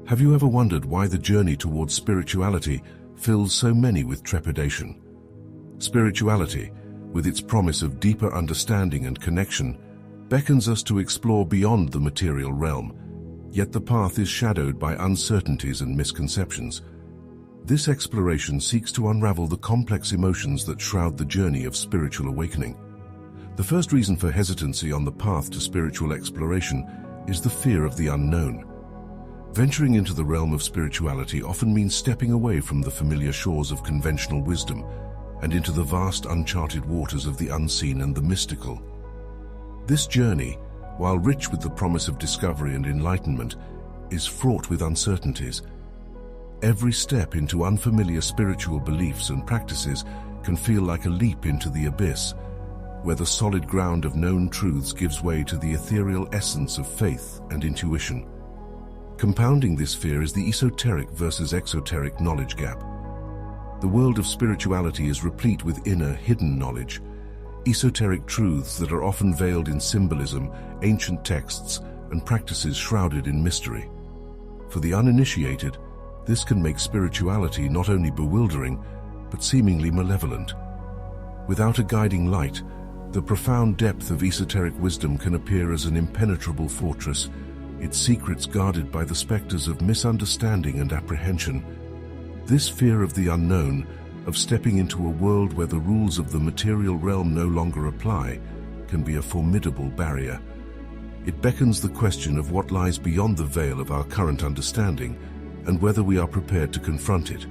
Have you ever wondered why the journey towards spirituality fills so many with trepidation? Spirituality, with its promise of deeper understanding and connection, beckons us to explore beyond the material realm, yet the path is shadowed by uncertainties and misconceptions. This exploration seeks to unravel the complex emotions that shroud the journey of spiritual awakening. The first reason for hesitancy on the path to spiritual exploration is the fear of the unknown. Venturing into the realm of spirituality often means stepping away from the familiar shores of conventional wisdom and into the vast uncharted waters of the unseen and the mystical. This journey, while rich with the promise of discovery and enlightenment, is fraught with uncertainties. Every step into unfamiliar spiritual beliefs and practices can feel like a leap into the abyss, where the solid ground of known truths gives way to the ethereal essence of faith and intuition. Compounding this fear is the esoteric versus exoteric knowledge gap. The world of spirituality is replete with inner, hidden knowledge, esoteric truths that are often veiled in symbolism, ancient texts, and practices shrouded in mystery. For the uninitiated, this can make spirituality not only bewildering, but seemingly malevolent. Without a guiding light, the profound depth of esoteric wisdom can appear as an impenetrable fortress, its secrets guarded by the specters of misunderstanding and apprehension. This fear of the unknown, of stepping into a world where the rules of the material realm no longer apply, can be a formidable barrier. It beckons the question of what lies beyond the veil of our current understanding and whether we are prepared to confront it.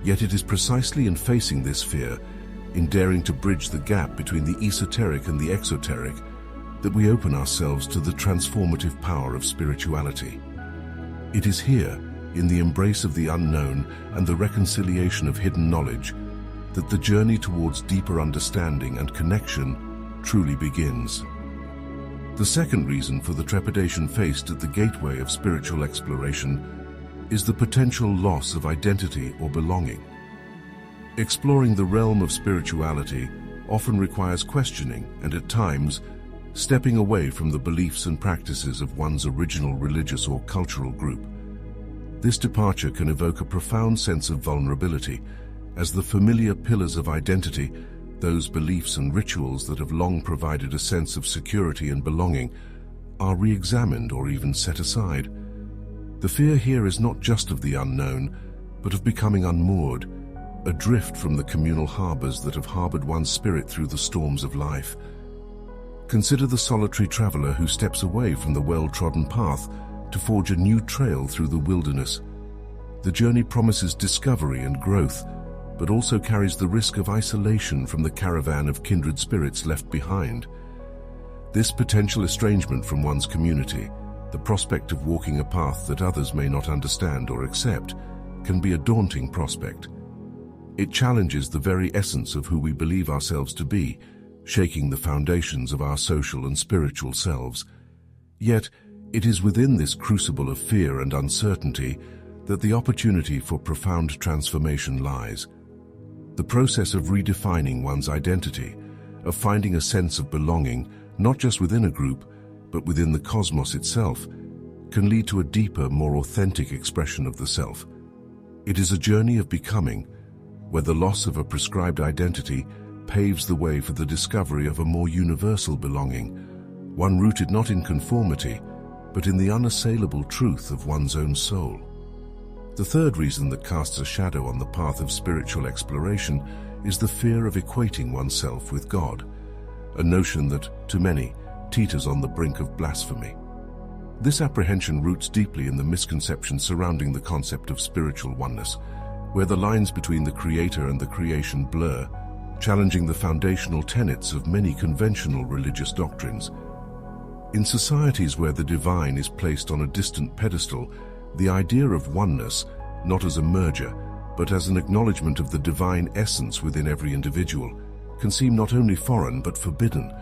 Yet it is precisely in facing this fear, in daring to bridge the gap between the esoteric and the exoteric, that we open ourselves to the transformative power of spirituality. It is here, in the embrace of the unknown and the reconciliation of hidden knowledge, that the journey towards deeper understanding and connection truly begins. The second reason for the trepidation faced at the gateway of spiritual exploration is the potential loss of identity or belonging. Exploring the realm of spirituality often requires questioning and, at times, stepping away from the beliefs and practices of one's original religious or cultural group. This departure can evoke a profound sense of vulnerability, as the familiar pillars of identity, those beliefs and rituals that have long provided a sense of security and belonging, are re-examined or even set aside. The fear here is not just of the unknown, but of becoming unmoored, adrift from the communal harbors that have harbored one's spirit through the storms of life. Consider the solitary traveler who steps away from the well-trodden path to forge a new trail through the wilderness. The journey promises discovery and growth, but also carries the risk of isolation from the caravan of kindred spirits left behind. This potential estrangement from one's community, the prospect of walking a path that others may not understand or accept, can be a daunting prospect. It challenges the very essence of who we believe ourselves to be, shaking the foundations of our social and spiritual selves. Yet, it is within this crucible of fear and uncertainty that the opportunity for profound transformation lies. The process of redefining one's identity, of finding a sense of belonging, not just within a group, but within the cosmos itself, can lead to a deeper, more authentic expression of the self. It is a journey of becoming, where the loss of a prescribed identity paves the way for the discovery of a more universal belonging, one rooted not in conformity, but in the unassailable truth of one's own soul. The third reason that casts a shadow on the path of spiritual exploration is the fear of equating oneself with God, a notion that, to many, teeters on the brink of blasphemy. This apprehension roots deeply in the misconceptions surrounding the concept of spiritual oneness, where the lines between the Creator and the creation blur, challenging the foundational tenets of many conventional religious doctrines. In societies where the divine is placed on a distant pedestal, the idea of oneness, not as a merger, but as an acknowledgement of the divine essence within every individual, can seem not only foreign but forbidden.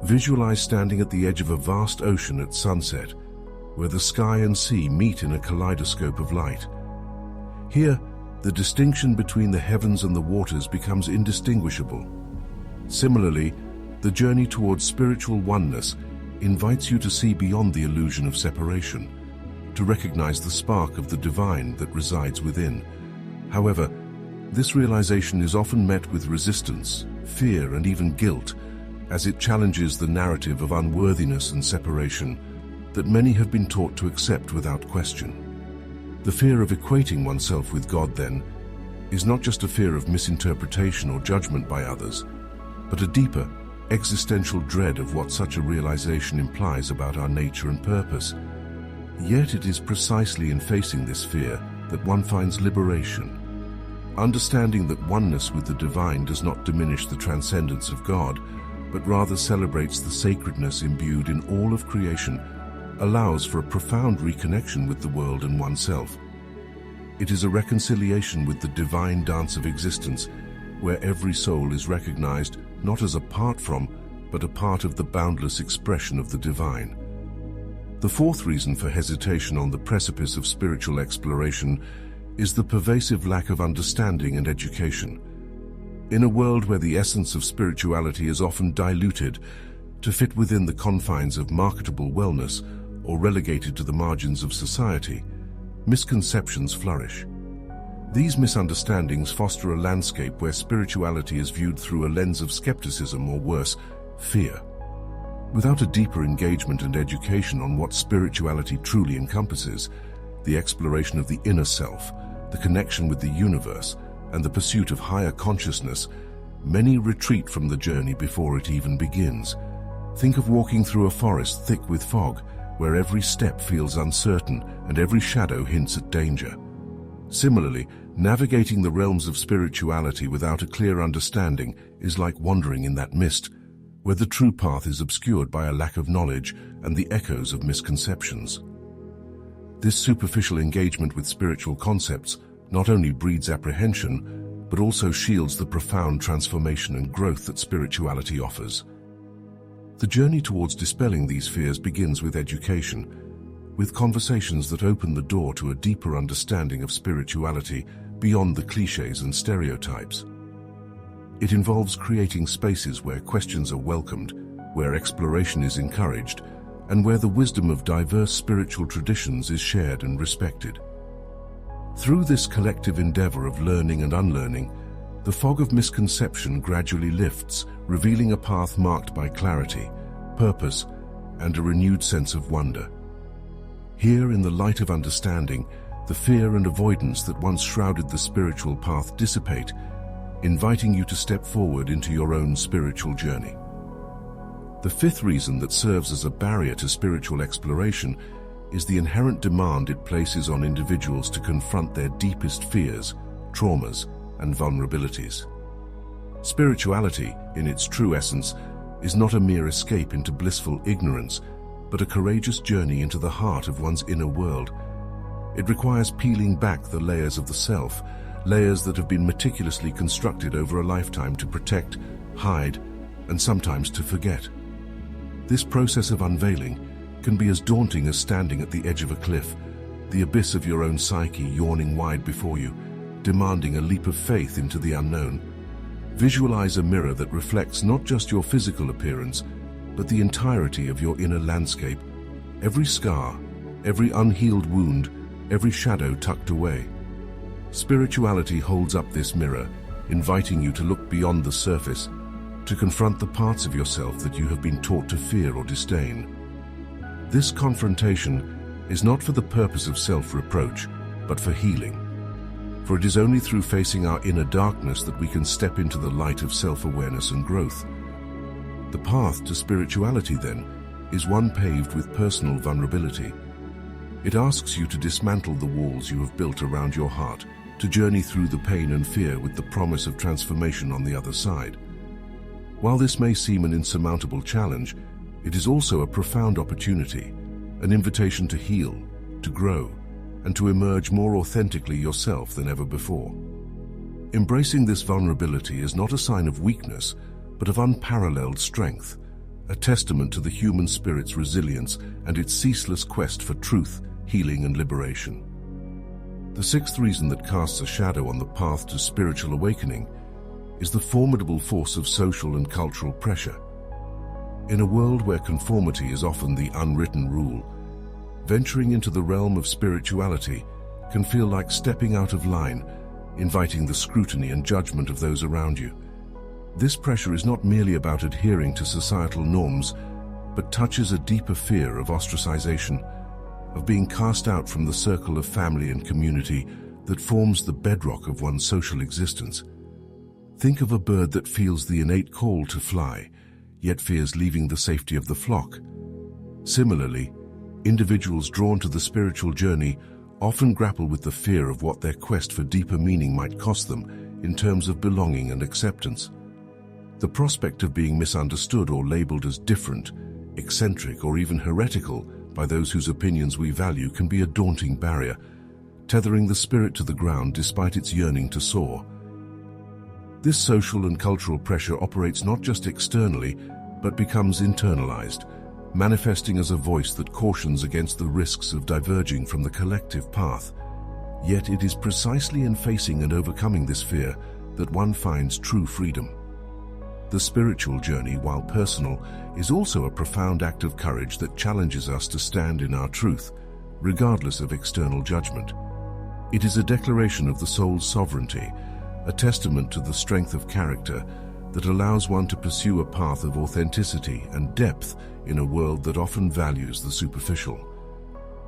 Visualize standing at the edge of a vast ocean at sunset, where the sky and sea meet in a kaleidoscope of light. Here, the distinction between the heavens and the waters becomes indistinguishable. Similarly, the journey towards spiritual oneness invites you to see beyond the illusion of separation, to recognize the spark of the divine that resides within. However, this realization is often met with resistance, fear, and even guilt, as it challenges the narrative of unworthiness and separation that many have been taught to accept without question. The fear of equating oneself with God, then, is not just a fear of misinterpretation or judgment by others, but a deeper, existential dread of what such a realization implies about our nature and purpose. Yet it is precisely in facing this fear that one finds liberation. Understanding that oneness with the divine does not diminish the transcendence of God, but rather celebrates the sacredness imbued in all of creation, allows for a profound reconnection with the world and oneself. It is a reconciliation with the divine dance of existence, where every soul is recognized not as apart from, but a part of the boundless expression of the divine. The fourth reason for hesitation on the precipice of spiritual exploration is the pervasive lack of understanding and education. In a world where the essence of spirituality is often diluted to fit within the confines of marketable wellness or relegated to the margins of society, misconceptions flourish. These misunderstandings foster a landscape where spirituality is viewed through a lens of skepticism or worse, fear. Without a deeper engagement and education on what spirituality truly encompasses, the exploration of the inner self, the connection with the universe, and the pursuit of higher consciousness, many retreat from the journey before it even begins. Think of walking through a forest thick with fog, where every step feels uncertain and every shadow hints at danger. Similarly, navigating the realms of spirituality without a clear understanding is like wandering in that mist, where the true path is obscured by a lack of knowledge and the echoes of misconceptions. This superficial engagement with spiritual concepts not only breeds apprehension, but also shields the profound transformation and growth that spirituality offers. The journey towards dispelling these fears begins with education, with conversations that open the door to a deeper understanding of spirituality beyond the cliches and stereotypes. It involves creating spaces where questions are welcomed, where exploration is encouraged, and where the wisdom of diverse spiritual traditions is shared and respected. Through this collective endeavor of learning and unlearning, the fog of misconception gradually lifts, revealing a path marked by clarity, purpose, and a renewed sense of wonder. Here, in the light of understanding, the fear and avoidance that once shrouded the spiritual path dissipate, inviting you to step forward into your own spiritual journey. The fifth reason that serves as a barrier to spiritual exploration is the inherent demand it places on individuals to confront their deepest fears, traumas, and vulnerabilities. Spirituality, in its true essence, is not a mere escape into blissful ignorance, but a courageous journey into the heart of one's inner world. It requires peeling back the layers of the self, layers that have been meticulously constructed over a lifetime to protect, hide, and sometimes to forget. This process of unveiling can be as daunting as standing at the edge of a cliff, the abyss of your own psyche yawning wide before you, demanding a leap of faith into the unknown. Visualize a mirror that reflects not just your physical appearance, but the entirety of your inner landscape, every scar, every unhealed wound, every shadow tucked away. Spirituality holds up this mirror, inviting you to look beyond the surface, to confront the parts of yourself that you have been taught to fear or disdain. This confrontation is not for the purpose of self-reproach, but for healing. For it is only through facing our inner darkness that we can step into the light of self-awareness and growth. The path to spirituality, then, is one paved with personal vulnerability. It asks you to dismantle the walls you have built around your heart, to journey through the pain and fear with the promise of transformation on the other side. While this may seem an insurmountable challenge, it is also a profound opportunity, an invitation to heal, to grow, and to emerge more authentically yourself than ever before. Embracing this vulnerability is not a sign of weakness, but of unparalleled strength, a testament to the human spirit's resilience and its ceaseless quest for truth, healing, and liberation. The sixth reason that casts a shadow on the path to spiritual awakening is the formidable force of social and cultural pressure. In a world where conformity is often the unwritten rule, Venturing into the realm of spirituality can feel like stepping out of line, inviting the scrutiny and judgment of those around you. This pressure is not merely about adhering to societal norms, but touches a deeper fear of ostracization, of being cast out from the circle of family and community that forms the bedrock of one's social existence. Think of a bird that feels the innate call to fly, yet fears leaving the safety of the flock. Similarly, individuals drawn to the spiritual journey often grapple with the fear of what their quest for deeper meaning might cost them in terms of belonging and acceptance. The prospect of being misunderstood or labeled as different, eccentric, or even heretical by those whose opinions we value can be a daunting barrier, tethering the spirit to the ground despite its yearning to soar. This social and cultural pressure operates not just externally, but becomes internalized, manifesting as a voice that cautions against the risks of diverging from the collective path. Yet it is precisely in facing and overcoming this fear that one finds true freedom. The spiritual journey, while personal, is also a profound act of courage that challenges us to stand in our truth, regardless of external judgment. It is a declaration of the soul's sovereignty, a testament to the strength of character that allows one to pursue a path of authenticity and depth in a world that often values the superficial.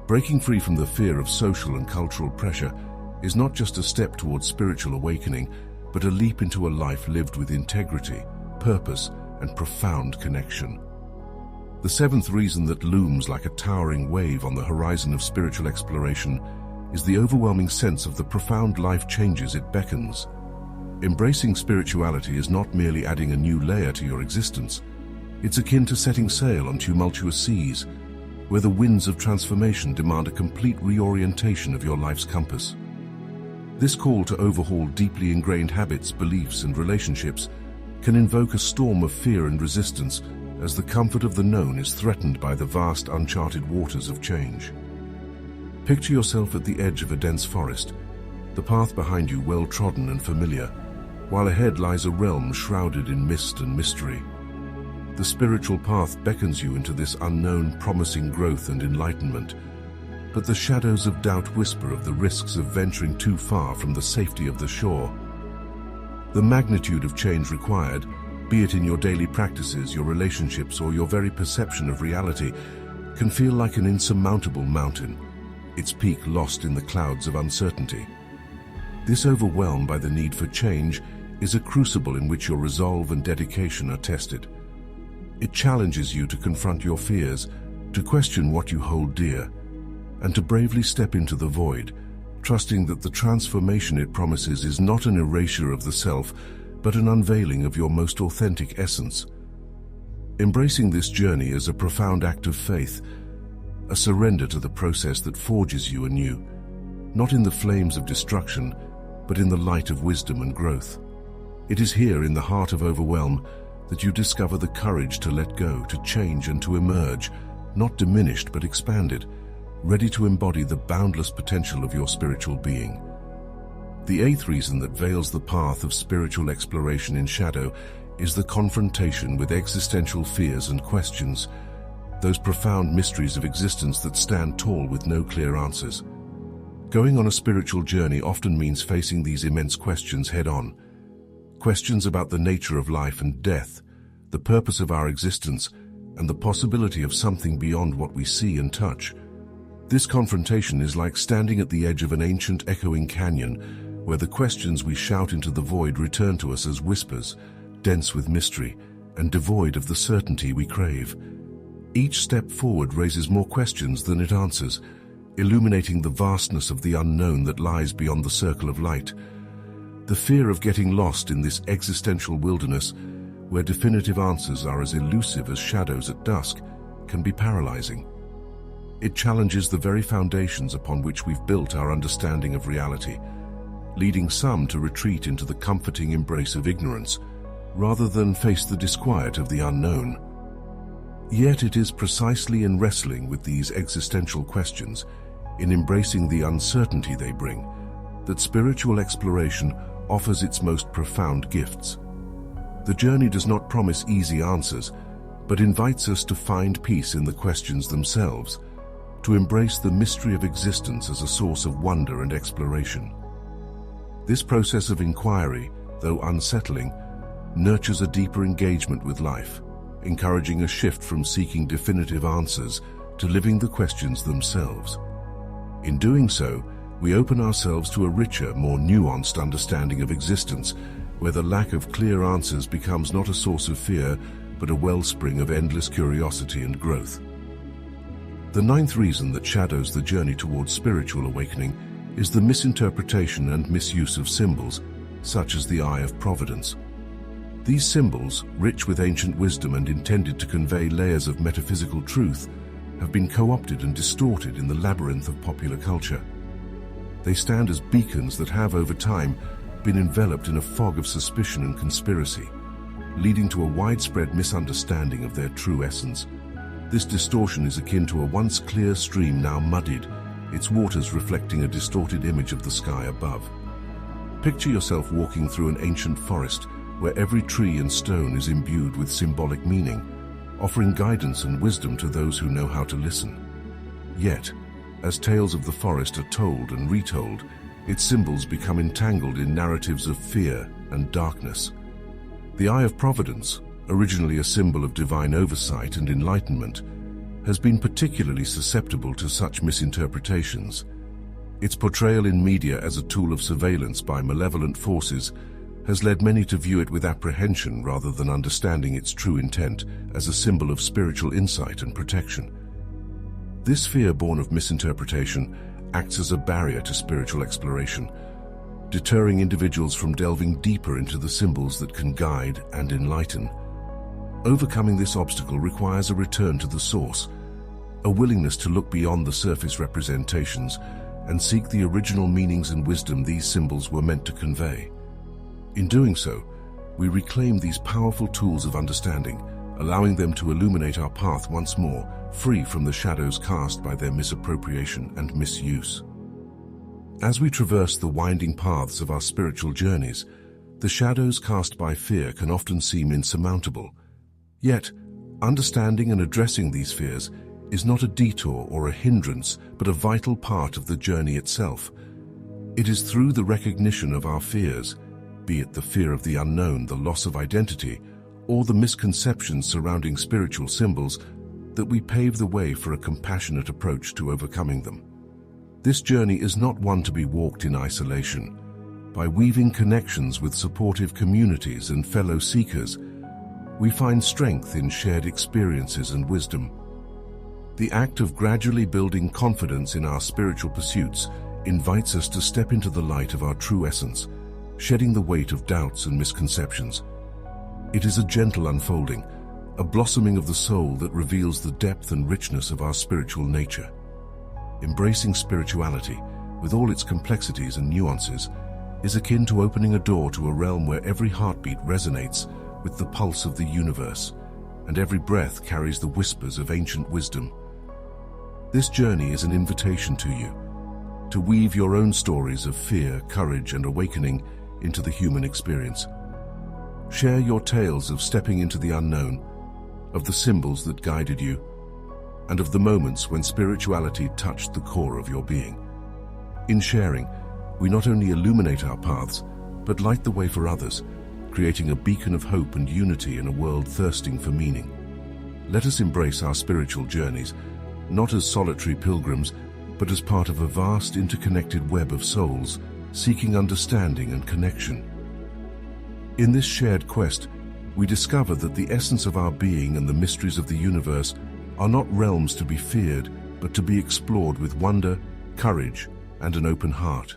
Breaking free from the fear of social and cultural pressure is not just a step towards spiritual awakening, but a leap into a life lived with integrity, purpose, and profound connection. The seventh reason that looms like a towering wave on the horizon of spiritual exploration is the overwhelming sense of the profound life changes it beckons. Embracing spirituality is not merely adding a new layer to your existence. It's akin to setting sail on tumultuous seas, where the winds of transformation demand a complete reorientation of your life's compass. This call to overhaul deeply ingrained habits, beliefs, and relationships can invoke a storm of fear and resistance as the comfort of the known is threatened by the vast uncharted waters of change. Picture yourself at the edge of a dense forest, the path behind you well-trodden and familiar, while ahead lies a realm shrouded in mist and mystery. The spiritual path beckons you into this unknown, promising growth and enlightenment, but the shadows of doubt whisper of the risks of venturing too far from the safety of the shore. The magnitude of change required, be it in your daily practices, your relationships, or your very perception of reality, can feel like an insurmountable mountain, its peak lost in the clouds of uncertainty. This overwhelm by the need for change is a crucible in which your resolve and dedication are tested. It challenges you to confront your fears, to question what you hold dear, and to bravely step into the void, trusting that the transformation it promises is not an erasure of the self, but an unveiling of your most authentic essence. Embracing this journey is a profound act of faith, a surrender to the process that forges you anew, not in the flames of destruction, but in the light of wisdom and growth. It is here, in the heart of overwhelm, that you discover the courage to let go, to change, and to emerge, not diminished but expanded, ready to embody the boundless potential of your spiritual being. The eighth reason that veils the path of spiritual exploration in shadow is the confrontation with existential fears and questions, those profound mysteries of existence that stand tall with no clear answers. Going on a spiritual journey often means facing these immense questions head-on. Questions about the nature of life and death, the purpose of our existence, and the possibility of something beyond what we see and touch. This confrontation is like standing at the edge of an ancient echoing canyon, where the questions we shout into the void return to us as whispers, dense with mystery and devoid of the certainty we crave. Each step forward raises more questions than it answers, illuminating the vastness of the unknown that lies beyond the circle of light. The fear of getting lost in this existential wilderness, where definitive answers are as elusive as shadows at dusk, can be paralyzing. It challenges the very foundations upon which we've built our understanding of reality, leading some to retreat into the comforting embrace of ignorance, rather than face the disquiet of the unknown. Yet it is precisely in wrestling with these existential questions, in embracing the uncertainty they bring, that spiritual exploration offers its most profound gifts. The journey does not promise easy answers, but invites us to find peace in the questions themselves, to embrace the mystery of existence as a source of wonder and exploration. This process of inquiry, though unsettling, nurtures a deeper engagement with life, encouraging a shift from seeking definitive answers to living the questions themselves. In doing so, we open ourselves to a richer, more nuanced understanding of existence, where the lack of clear answers becomes not a source of fear, but a wellspring of endless curiosity and growth. The ninth reason that shadows the journey towards spiritual awakening is the misinterpretation and misuse of symbols, such as the Eye of Providence. These symbols, rich with ancient wisdom and intended to convey layers of metaphysical truth, have been co-opted and distorted in the labyrinth of popular culture. They stand as beacons that have, over time, been enveloped in a fog of suspicion and conspiracy, leading to a widespread misunderstanding of their true essence. This distortion is akin to a once clear stream now muddied, its waters reflecting a distorted image of the sky above. Picture yourself walking through an ancient forest where every tree and stone is imbued with symbolic meaning, offering guidance and wisdom to those who know how to listen. Yet, as tales of the forest are told and retold, its symbols become entangled in narratives of fear and darkness. The Eye of Providence, originally a symbol of divine oversight and enlightenment, has been particularly susceptible to such misinterpretations. Its portrayal in media as a tool of surveillance by malevolent forces has led many to view it with apprehension rather than understanding its true intent as a symbol of spiritual insight and protection. This fear born of misinterpretation acts as a barrier to spiritual exploration, deterring individuals from delving deeper into the symbols that can guide and enlighten. Overcoming this obstacle requires a return to the source, a willingness to look beyond the surface representations and seek the original meanings and wisdom these symbols were meant to convey. In doing so, we reclaim these powerful tools of understanding, allowing them to illuminate our path once more, free from the shadows cast by their misappropriation and misuse. As we traverse the winding paths of our spiritual journeys, the shadows cast by fear can often seem insurmountable. Yet, understanding and addressing these fears is not a detour or a hindrance, but a vital part of the journey itself. It is through the recognition of our fears, be it the fear of the unknown, the loss of identity, or the misconceptions surrounding spiritual symbols, that we pave the way for a compassionate approach to overcoming them. This journey is not one to be walked in isolation. By weaving connections with supportive communities and fellow seekers, we find strength in shared experiences and wisdom. The act of gradually building confidence in our spiritual pursuits invites us to step into the light of our true essence, shedding the weight of doubts and misconceptions. It is a gentle unfolding, a blossoming of the soul that reveals the depth and richness of our spiritual nature. Embracing spirituality, with all its complexities and nuances, is akin to opening a door to a realm where every heartbeat resonates with the pulse of the universe, and every breath carries the whispers of ancient wisdom. This journey is an invitation to you, to weave your own stories of fear, courage, and awakening into the human experience. Share your tales of stepping into the unknown, of the symbols that guided you, and of the moments when spirituality touched the core of your being. In sharing, we not only illuminate our paths, but light the way for others, creating a beacon of hope and unity in a world thirsting for meaning. Let us embrace our spiritual journeys, not as solitary pilgrims, but as part of a vast interconnected web of souls, seeking understanding and connection. In this shared quest, we discover that the essence of our being and the mysteries of the universe are not realms to be feared, but to be explored with wonder, courage, and an open heart.